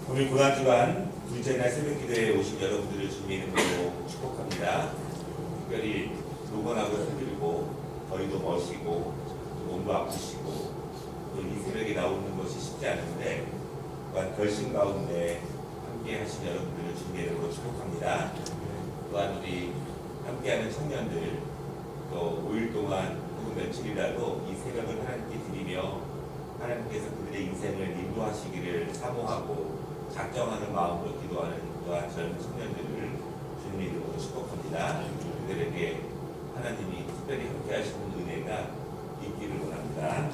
오늘 고난주간 둘째 날 새벽기도에 오신 여러분들을 주님의 이름으로 축복합니다. 특별히 노곤하고 힘들고 더위도 머시고 몸도 아프시고 또 이 새벽에 나오는 것이 쉽지 않은데 또한 결심 가운데 함께 하신 여러분들을 주님의 이름으로 축복합니다. 또한 우리 함께하는 청년들 또 5일 동안 혹은 며칠이라도 이 새벽을 하나님께 드리며 하나님께서 그들의 인생을 인도하시기를 사모하고 작정하는 마음으로 기도하는 또한 젊은 청년들을 주님의 이름으로 축복합니다. 그들에게 하나님이 특별히 함께 하시는 은혜가 있기를 원합니다.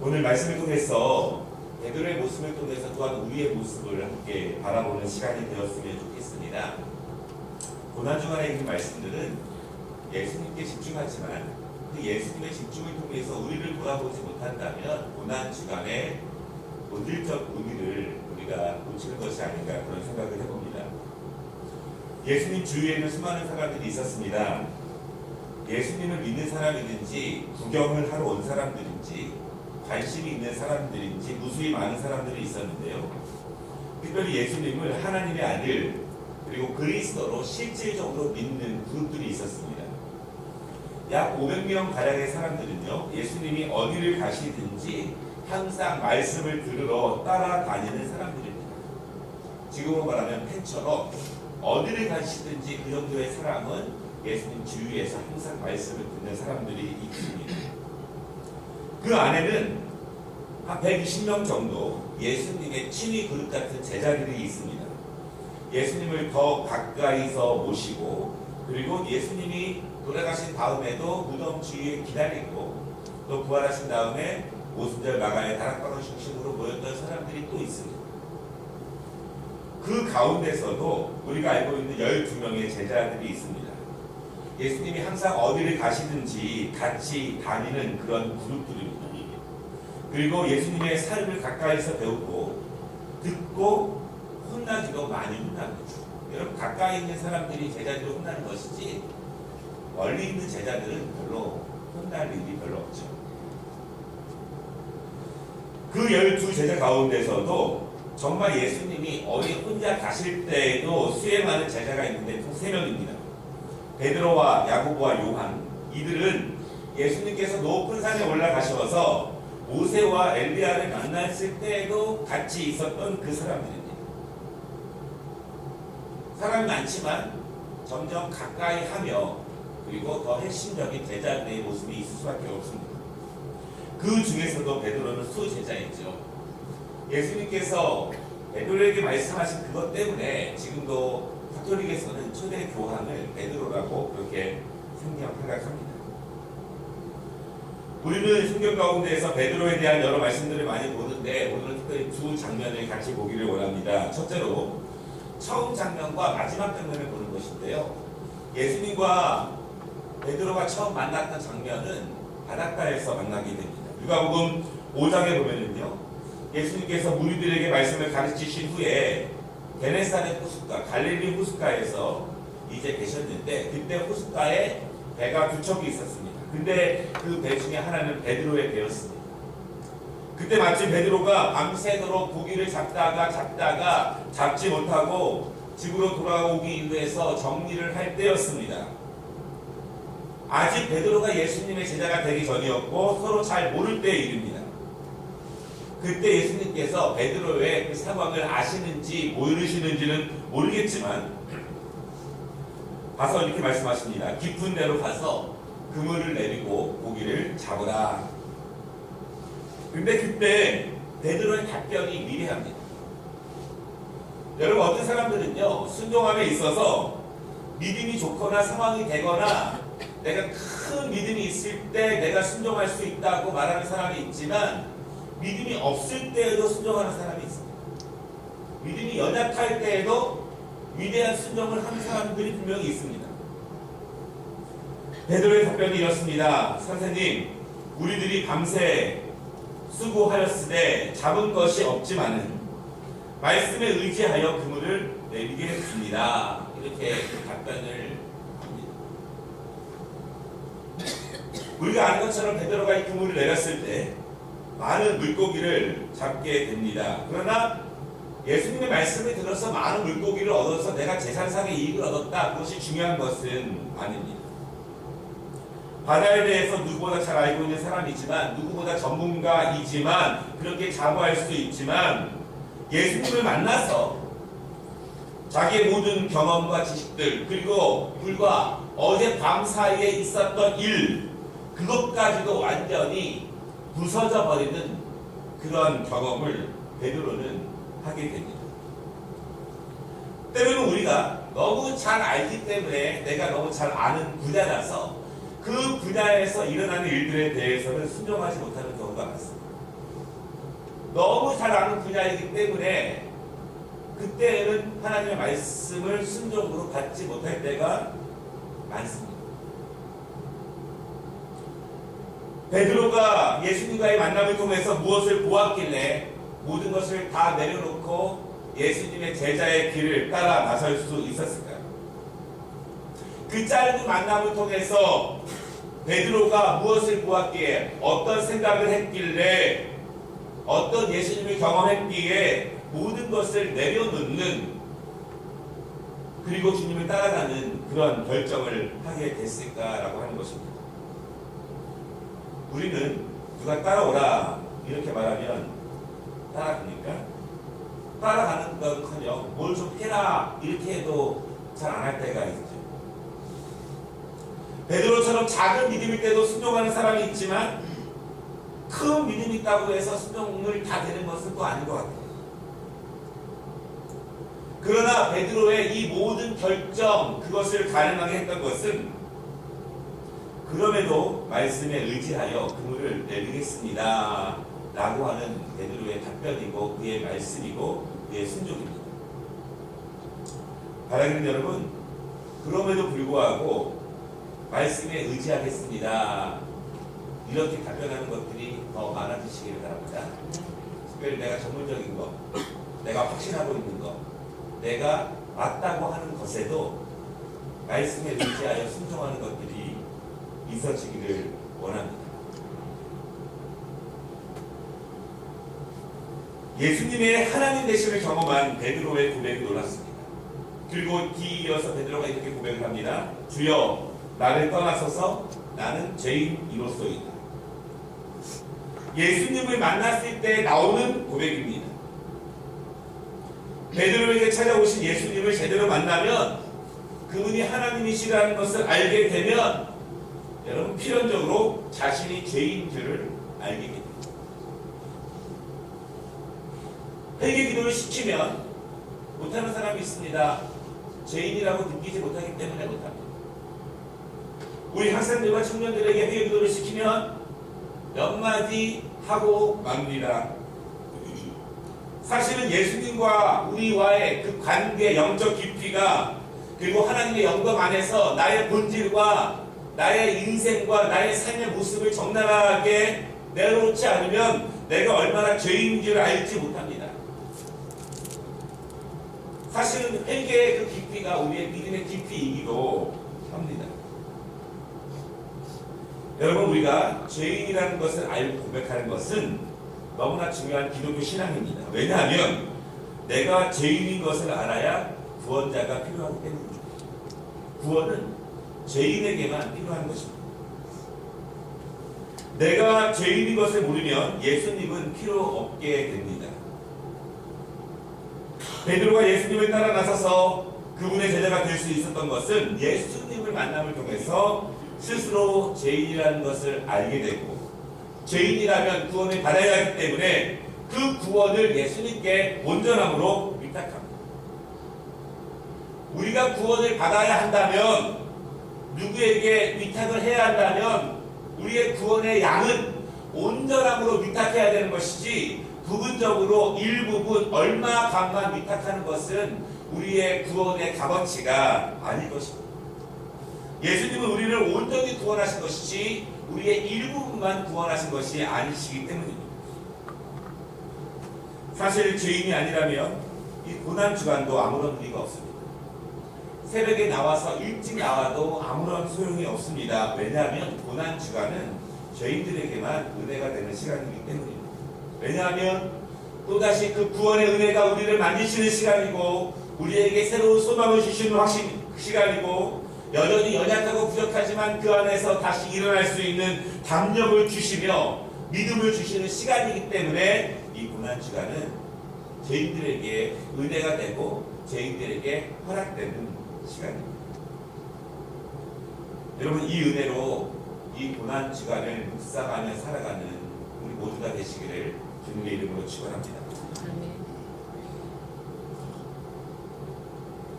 오늘 말씀을 통해서 베드로의 모습을 통해서 또한 우리의 모습을 함께 바라보는 시간이 되었으면 좋겠습니다. 고난주간에 있는 말씀들은 예수님께 집중하지만 그 예수님의 집중을 통해서 우리를 돌아보지 못한다면 고난주간의 본질적 의미를 우리가 놓치는 것이 아닌가 그런 생각을 해봅니다. 예수님 주위에는 수많은 사람들이 있었습니다. 예수님을 믿는 사람이든지 구경을 하러 온 사람들인지 관심이 있는 사람들인지 무수히 많은 사람들이 있었는데요. 특별히 예수님을 하나님의 아들 그리고 그리스도로 실질적으로 믿는 그룹들이 있었습니다. 약 500명 가량의 사람들은요, 예수님이 어디를 가시든지 항상 말씀을 들으러 따라다니는 사람들입니다. 지금으로 말하면 팬처럼 어디를 가시든지 그 정도의 사람은 예수님 주위에서 항상 말씀을 듣는 사람들이 있습니다. 그 안에는 한 120명 정도 예수님의 친위 그룹 같은 제자들이 있습니다. 예수님을 더 가까이서 모시고 그리고 예수님이 돌아가신 다음에도 무덤 주위에 기다리고 또 부활하신 다음에 오순절 마가의 다락방을 중심으로 모였던 사람들이 또 있습니다. 그 가운데서도 우리가 알고 있는 12명의 제자들이 있습니다. 예수님이 항상 어디를 가시든지 같이 다니는 그런 그룹들입니다. 그리고 예수님의 삶을 가까이서 배우고 듣고 혼나기도 많이 혼나는 거죠. 여러분 가까이 있는 사람들이 제자들을 혼나는 것이지 멀리 있는 제자들은 별로 혼날 일이 별로 없죠. 그 12제자 가운데서도 정말 예수님이 어디 혼자 가실 때에도 수행하는 제자가 있는데 총 3명입니다. 베드로와 야고보와 요한, 이들은 예수님께서 높은 산에 올라가셔서 모세와 엘리야를 만났을 때에도 같이 있었던 그 사람들입니다. 사람이 많지만 점점 가까이 하며 그리고 더 핵심적인 제자들의 모습이 있을 수밖에 없습니다. 그 중에서도 베드로는 수제자이죠. 예수님께서 베드로에게 말씀하신 그것 때문에 지금도 가톨릭에서는 초대 교황을 베드로라고 그렇게 생각합니다. 우리는 성경 가운데에서 베드로에 대한 여러 말씀들을 많이 보는데 오늘은 특별히 두 장면을 같이 보기를 원합니다. 첫째로 처음 장면과 마지막 장면을 보는 것인데요. 예수님과 베드로가 처음 만났던 장면은 바닷가에서 만나게 됩니다. 누가복음 5장에 보면은요, 예수님께서 무리들에게 말씀을 가르치신 후에 게네사렛 호숫가, 갈릴리 호숫가에서 이제 계셨는데 그때 호숫가에 배가 두 척이 있었습니다. 근데 그 배 중에 하나는 베드로의 배였습니다. 그때 마침 베드로가 밤새도록 고기를 잡다가 잡지 못하고 집으로 돌아오기 위해서 정리를 할 때였습니다. 아직 베드로가 예수님의 제자가 되기 전이었고 서로 잘 모를 때의 일입니다. 그때 예수님께서 베드로의 그 상황을 아시는지 모르시는지는 모르겠지만 가서 이렇게 말씀하십니다. 깊은 데로 가서 그물을 내리고 고기를 잡으라. 근데 그때 베드로의 답변이 미래합니다. 여러분 어떤 사람들은요 순종함에 있어서 믿음이 좋거나 상황이 되거나 내가 큰 믿음이 있을 때 내가 순종할 수 있다고 말하는 사람이 있지만 믿음이 없을 때에도 순종하는 사람이 있습니다. 믿음이 연약할 때에도 위대한 순종을 하는 사람들이 분명히 있습니다. 베드로의 답변이 이렇습니다. 선생님, 우리들이 밤새 수고하였으되 잡은 것이 없지만은 말씀에 의지하여 그물을 내리게 했습니다. 이렇게 답변을 합니다. 우리가 아는 것처럼 베드로가 이 그물을 내렸을 때 많은 물고기를 잡게 됩니다. 그러나 예수님의 말씀을 들어서 많은 물고기를 얻어서 내가 재산상의 이익을 얻었다. 그것이 중요한 것은 아닙니다. 바다에 대해서 누구보다 잘 알고 있는 사람이지만, 누구보다 전문가이지만, 그렇게 자부할 수 있지만, 예수님을 만나서 자기의 모든 경험과 지식들, 그리고 불과 어젯밤 사이에 있었던 일, 그것까지도 완전히 부서져 버리는 그런 경험을 베드로는 하게 됩니다. 때로는 우리가 너무 잘 알기 때문에, 내가 너무 잘 아는 분야라서 그 분야에서 일어나는 일들에 대해서는 순종하지 못하는 경우가 많습니다. 너무 잘 아는 분야이기 때문에 그때는 하나님의 말씀을 순종으로 받지 못할 때가 많습니다. 베드로가 예수님과의 만남을 통해서 무엇을 보았길래 모든 것을 다 내려놓고 예수님의 제자의 길을 따라 나설 수 있었을까요? 그 짧은 만남을 통해서 베드로가 무엇을 보았기에, 어떤 생각을 했길래, 어떤 예수님을 경험했기에 모든 것을 내려놓는, 그리고 주님을 따라가는 그런 결정을 하게 됐을까라고 하는 것입니다. 우리는 누가 따라오라 이렇게 말하면 따라갑니까? 따라가는 것커녕 뭘 좀 해라 이렇게 해도 잘 안 할 때가 있죠. 베드로처럼 작은 믿음일 때도 순종하는 사람이 있지만, 큰 믿음이 있다고 해서 순종을 다 되는 것은 또 아닌 것 같아요. 그러나 베드로의 이 모든 결정, 그것을 가능하게 했던 것은, 그럼에도 말씀에 의지하여 그물을 내리겠습니다 라고 하는 베드로의 답변이고, 그의 말씀이고, 그의 순종입니다. 바라기는 여러분, 그럼에도 불구하고 말씀에 의지하겠습니다 이렇게 답변하는 것들이 더 많아지시기를 바랍니다. 특별히 내가 전문적인 것, 내가 확신하고 있는 것, 내가 맞다고 하는 것에도 말씀에 의지하여 순종하는 것들이 있어지기를 원합니다. 예수님의 하나님 되심을 경험한 베드로의 고백이 놀랐습니다. 그리고 뒤이어서 베드로가 이렇게 고백을 합니다. 주여, 나를 떠나서서 나는 죄인이로소이다. 예수님을 만났을 때 나오는 고백입니다. 베드로에게 찾아오신 예수님을 제대로 만나면, 그분이 하나님이시라는 것을 알게 되면, 여러분 필연적으로 자신이 죄인 줄을 알게 됩니다. 회개 기도를 시키면 못하는 사람이 있습니다. 죄인이라고 느끼지 못하기 때문에 못합니다. 우리 학생들과 청년들에게 회개 기도를 시키면 몇 마디 하고 맙니다. 사실은 예수님과 우리와의 그 관계, 영적 깊이가, 그리고 하나님의 영광 안에서 나의 본질과 나의 인생과 나의 삶의 모습을 적나라하게 내려놓지 않으면 내가 얼마나 죄인인지를 알지 못합니다. 사실은 회개의 그 깊이가 우리의 믿음의 깊이이기도 합니다. 여러분, 우리가 죄인이라는 것을 알고 고백하는 것은 너무나 중요한 기독교 신앙입니다. 왜냐하면 내가 죄인인 것을 알아야 구원자가 필요하기 때문입니다. 구원은 죄인에게만 필요한 것입니다. 내가 죄인인 것을 모르면 예수님은 필요 없게 됩니다. 베드로가 예수님을 따라 나서서 그분의 제자가 될 수 있었던 것은 예수님을 만남을 통해서 스스로 죄인이라는 것을 알게 되고, 죄인이라면 구원을 받아야 하기 때문에 그 구원을 예수님께 온전함으로 위탁합니다. 우리가 구원을 받아야 한다면, 누구에게 위탁을 해야 한다면 우리의 구원의 양은 온전함으로 위탁해야 되는 것이지, 부분적으로 일부분 얼마간만 위탁하는 것은 우리의 구원의 값어치가 아닐 것입니다. 예수님은 우리를 온전히 구원하신 것이지 우리의 일부분만 구원하신 것이 아니시기 때문입니다. 사실 죄인이 아니라면 이 고난주간도 아무런 의미가 없습니다. 새벽에 나와서 일찍 나와도 아무런 소용이 없습니다. 왜냐하면 고난주간은 죄인들에게만 은혜가 되는 시간이기 때문입니다. 왜냐하면 또다시 그 구원의 은혜가 우리를 만지시는 시간이고 우리에게 새로운 소망을 주시는 시간이고 여전히 연약하고 부족하지만 그 안에서 다시 일어날 수 있는 담력을 주시며 믿음을 주시는 시간이기 때문에 이 고난주간은 죄인들에게 은혜가 되고 죄인들에게 허락되는 시간입니다. 여러분, 이 은혜로 이 고난주간을 묵상하며 살아가는 우리 모두가 되시기를 주님의 이름으로 축원합니다.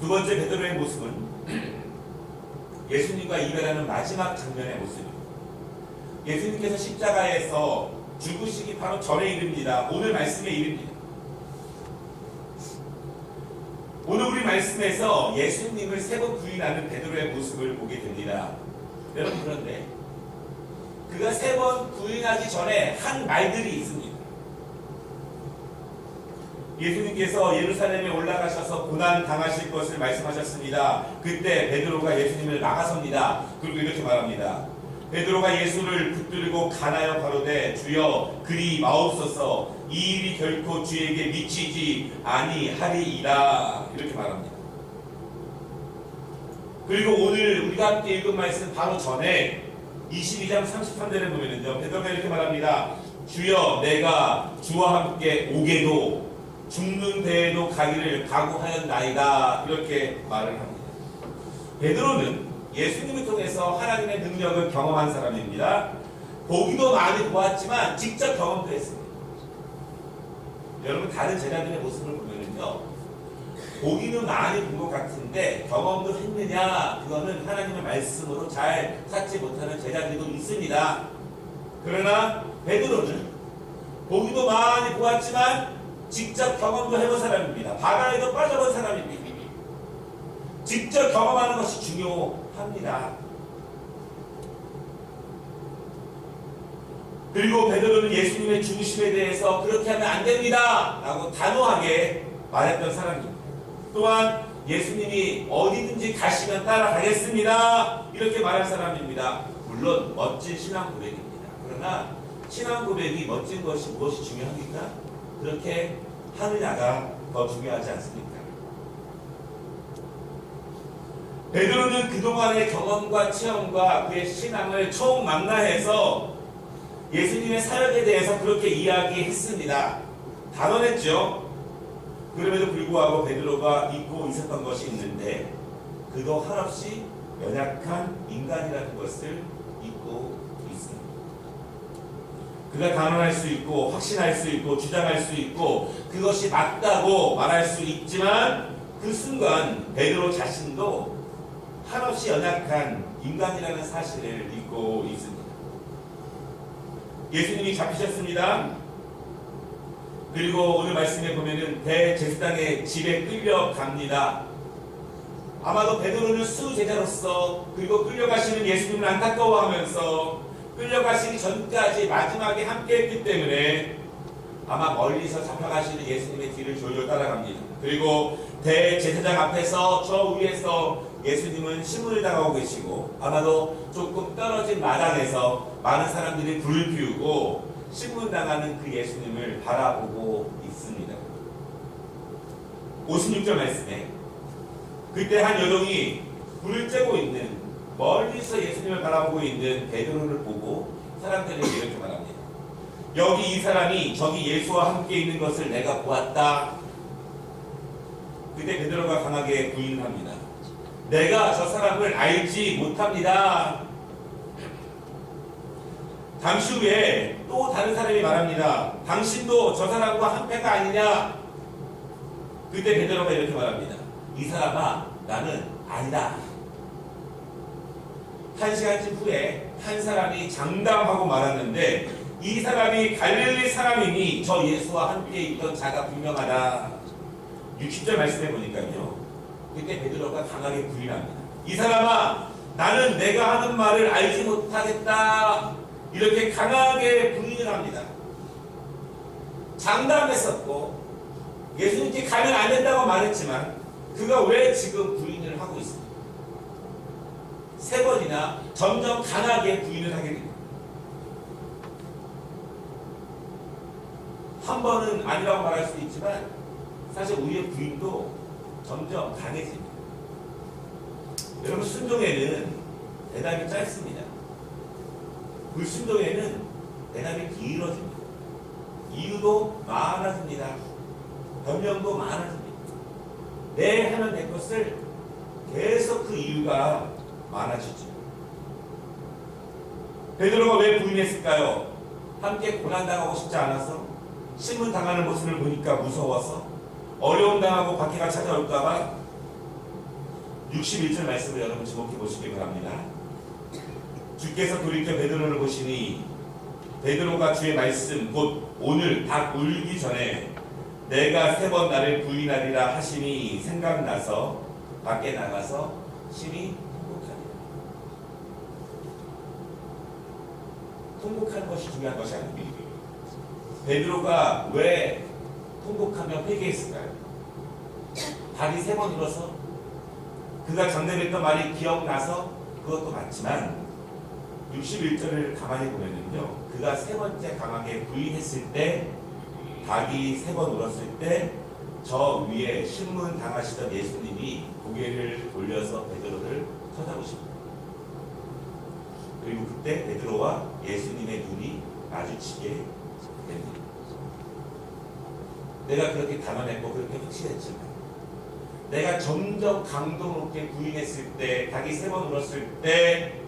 두 번째 베드로의 모습은 예수님과 이별하는 마지막 장면의 모습입니다. 예수님께서 십자가에서 죽으시기 바로 전에 일입니다. 오늘 말씀의 일입니다. 오늘 우리 말씀에서 예수님을 세 번 부인하는 베드로의 모습을 보게 됩니다. 여러분, 그런데 그가 세 번 부인하기 전에 한 말들이 있습니다. 예수님께서 예루살렘에 올라가셔서 고난 당하실 것을 말씀하셨습니다. 그때 베드로가 예수님을 막아섭니다. 그리고 이렇게 말합니다. 베드로가 예수를 붙들고 가나여 가로되 주여 그리 마옵소서 이 일이 결코 주에게 미치지 아니하리이다. 이렇게 말합니다. 그리고 오늘 우리가 함께 읽은 말씀 바로 전에 22장 33절에 보면은요, 베드로가 이렇게 말합니다. 주여 내가 주와 함께 오게도 죽는 데에도 가기를 각오하였나이다. 이렇게 말을 합니다. 베드로는 예수님을 통해서 하나님의 능력을 경험한 사람입니다. 보기도 많이 보았지만 직접 경험도 했습니다. 여러분, 다른 제자들의 모습을 보면은요, 보기는 많이 본 것 같은데 경험도 했느냐, 그거는 하나님의 말씀으로 잘 찾지 못하는 제자들도 있습니다. 그러나 베드로는 보기도 많이 보았지만 직접 경험도 해본 사람입니다. 바다에도 빠져본 사람입니다. 직접 경험하는 것이 중요합니다. 그리고 베드로는 예수님의 죽으심에 대해서 그렇게 하면 안 됩니다 라고 단호하게 말했던 사람입니다. 또한 예수님이 어디든지 가시면 따라가겠습니다 이렇게 말한 사람입니다. 물론 멋진 신앙 고백입니다. 그러나 신앙 고백이 멋진 것이 무엇이 중요합니까? 그렇게 하느냐가 더 중요하지 않습니까? 베드로는 그동안의 경험과 체험과 그의 신앙을 총망라해서 예수님의 사역에 대해서 그렇게 이야기했습니다. 단언했죠. 그럼에도 불구하고 베드로가 잊고 있었던 것이 있는데 그도 한없이 연약한 인간이라는 것을 잊고 있습니다. 그가 단언할 수 있고 확신할 수 있고 주장할 수 있고 그것이 맞다고 말할 수 있지만 그 순간 베드로 자신도 한없이 연약한 인간이라는 사실을 잊고 있습니다. 예수님이 잡히셨습니다. 그리고 오늘 말씀에 보면은 대제사장의 집에 끌려갑니다. 아마도 베드로는 수제자로서 그리고 끌려가시는 예수님을 안타까워하면서 끌려가시기 전까지 마지막에 함께했기 때문에 아마 멀리서 잡혀가시는 예수님의 뒤를 졸졸 따라갑니다. 그리고 대제사장 앞에서 저 위에서 예수님은 신문을 당하고 계시고 아마도 조금 떨어진 마당에서 많은 사람들이 불을 피우고 신문당하는 그 예수님을 바라보고 있습니다. 56절 말씀에 그때 한 여종이 불을 쬐고 있는 멀리서 예수님을 바라보고 있는 베드로를 보고 사람들에게 이렇게 말합니다. 여기 이 사람이 저기 예수와 함께 있는 것을 내가 보았다. 그때 베드로가 강하게 부인합니다. 내가 저 사람을 알지 못합니다. 잠시 후에 또 다른 사람이 말합니다. 당신도 저 사람과 한패가 아니냐? 그때 베드로가 이렇게 말합니다. 이 사람아, 나는 아니다. 한 시간쯤 후에 한 사람이 장담하고 말았는데 이 사람이 갈릴리 사람이니 저 예수와 함께 있던 자가 분명하다. 60절 말씀해 보니까요. 그때 베드로가 강하게 부인합니다. 이 사람아, 나는 내가 하는 말을 알지 못하겠다. 이렇게 강하게 부인을 합니다. 장담했었고 예수님께 가면 안 된다고 말했지만 그가 왜 지금 부인을 하고 있습니까? 세 번이나 점점 강하게 부인을 하게 됩니다. 한 번은 아니라고 말할 수도 있지만 사실 우리의 부인도 점점 강해집니다. 여러분, 순종에는 대답이 짧습니다. 불순종에는 대답이 길어집니다. 이유도 많아집니다. 변명도 많아집니다. 내 하면 될 것을 계속 그 이유가 많아지죠. 베드로가 왜 부인했을까요? 함께 고난당하고 싶지 않아서? 신문 당하는 모습을 보니까 무서워서? 어려움 당하고 박해가 찾아올까봐? 61절 말씀을 여러분 주목해 보시기 바랍니다. 주께서 돌이켜 베드로를 보시니 베드로가 주의 말씀 곧 오늘 닭 울기 전에 내가 3번 나를 부인하리라 하시니 생각나서 밖에 나가서 심히 통곡하니라. 통곡하는 것이 중요한 것이 아닙니다. 베드로가 왜 통곡하며 회개했을까요? 닭이 3번 울어서 그가 장담했던 말이 기억나서 그것도 맞지만 61절을 가만히 보면요, 그가 3번째 강하게 부인했을 때, 닭이 3번 울었을 때 저 위에 신문 당하시던 예수님이 고개를 돌려서 베드로를 쳐다보십니다. 그리고 그때 베드로와 예수님의 눈이 마주치게 됩니다. 내가 그렇게 단언했고 그렇게 확실했지만 내가 점점 강도 높게 부인했을 때, 닭이 3번 울었을 때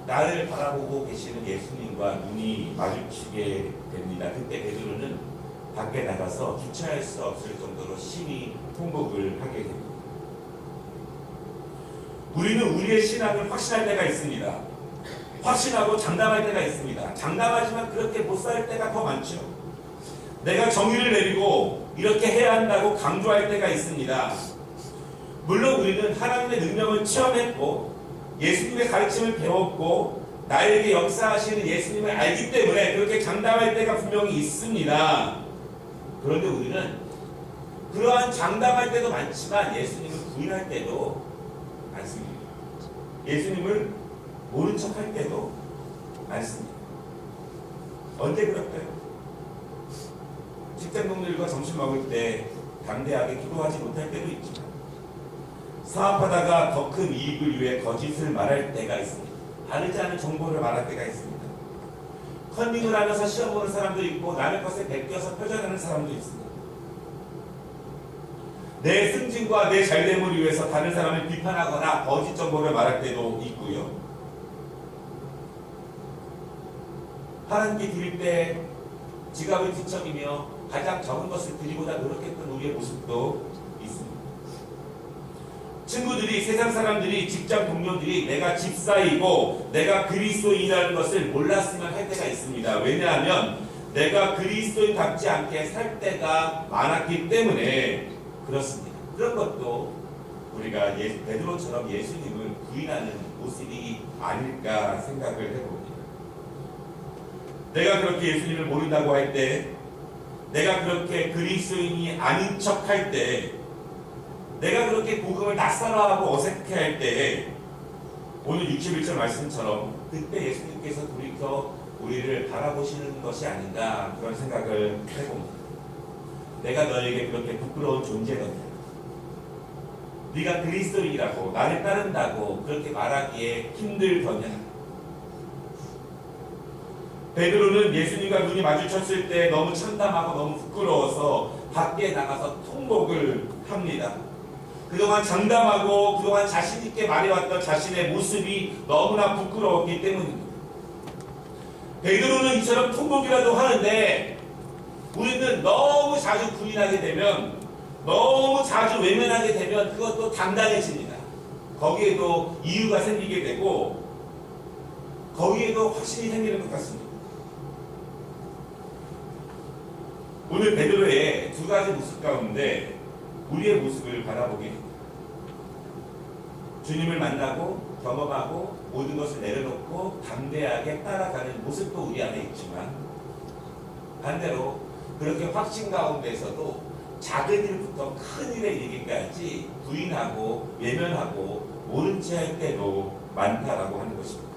나를 바라보고 계시는 예수님과 눈이 마주치게 됩니다. 그때 베드로는 밖에 나가서 주체할 수 없을 정도로 심히 통곡을 하게 됩니다. 우리는 우리의 신앙을 확신할 때가 있습니다. 확신하고 장담할 때가 있습니다. 장담하지만 그렇게 못 살 때가 더 많죠. 내가 정의를 내리고 이렇게 해야 한다고 강조할 때가 있습니다. 물론 우리는 하나님의 능력을 체험했고 예수님의 가르침을 배웠고 나에게 역사하시는 예수님을 알기 때문에 그렇게 장담할 때가 분명히 있습니다. 그런데 우리는 그러한 장담할 때도 많지만 예수님을 부인할 때도 많습니다. 예수님을 모른 척할 때도 많습니다. 언제 그럴까요? 직장 동료들과 점심 먹을 때 담대하게 기도하지 못할 때도 있지만 사업하다가 더 큰 이익을 위해 거짓을 말할 때가 있습니다. 바르지 않은 정보를 말할 때가 있습니다. 컨닝을 하면서 시험 보는 사람도 있고 남의 것에 베껴서 표현하는 사람도 있습니다. 내 승진과 내 잘됨을 위해서 다른 사람을 비판하거나 거짓 정보를 말할 때도 있고요. 하나님께 드릴 때 지갑을 뒤척이며 가장 적은 것을 드리고자 노력했던 우리의 모습도 있습니다. 친구들이, 세상 사람들이, 직장 동료들이 내가 집사이고 내가 그리스도인이라는 것을 몰랐으면 할 때가 있습니다. 왜냐하면 내가 그리스도인답지 않게 살 때가 많았기 때문에 그렇습니다. 그런 것도 우리가 베드로처럼 예수님을 부인하는 모습이 아닐까 생각을 해봅니다. 내가 그렇게 예수님을 모른다고 할 때, 내가 그렇게 그리스도인이 아닌 척 할 때, 내가 그렇게 복음을 낯설어하고 어색해할 때 오늘 61절 말씀처럼 그때 예수님께서 돌이켜 우리를 바라보시는 것이 아닌가 그런 생각을 해봅니다. 내가 너에게 그렇게 부끄러운 존재거냐, 네가 그리스도인이라고 나를 따른다고 그렇게 말하기에 힘들더냐. 베드로는 예수님과 눈이 마주쳤을 때 너무 참담하고 너무 부끄러워서 밖에 나가서 통곡을 합니다. 그동안 장담하고 그동안 자신있게 말해왔던 자신의 모습이 너무나 부끄러웠기 때문입니다. 베드로는 이처럼 통곡이라도 하는데 우리는 너무 자주 부인하게 되면, 너무 자주 외면하게 되면 그것도 당당해집니다. 거기에도 이유가 생기게 되고 거기에도 확신이 생기는 것 같습니다. 오늘 베드로의 2가지 모습 가운데 우리의 모습을 바라보게 됩니다. 주님을 만나고 경험하고 모든 것을 내려놓고 담대하게 따라가는 모습도 우리 안에 있지만 반대로 그렇게 확신 가운데서도 작은 일부터 큰 일에 이르기까지 부인하고 외면하고 모른 채 할 때도 많다라고 하는 것입니다.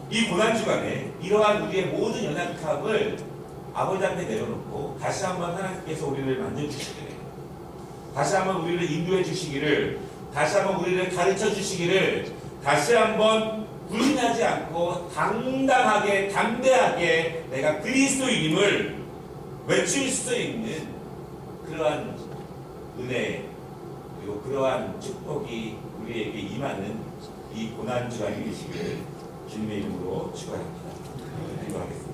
이 고난주간에 이러한 우리의 모든 연약함을 아버지 앞에 내려놓고 다시 한번 하나님께서 우리를 만져주시기를, 다시 한번 우리를 인도해 주시기를, 다시 한번 우리를 가르쳐 주시기를, 다시 한번 부인하지 않고 당당하게 담대하게 내가 그리스도인임을 외칠 수 있는 그러한 은혜, 그리고 그러한 축복이 우리에게 임하는 이 고난주간이 되시기를 주님의 이름으로 축원합니다. 기도하겠습니다.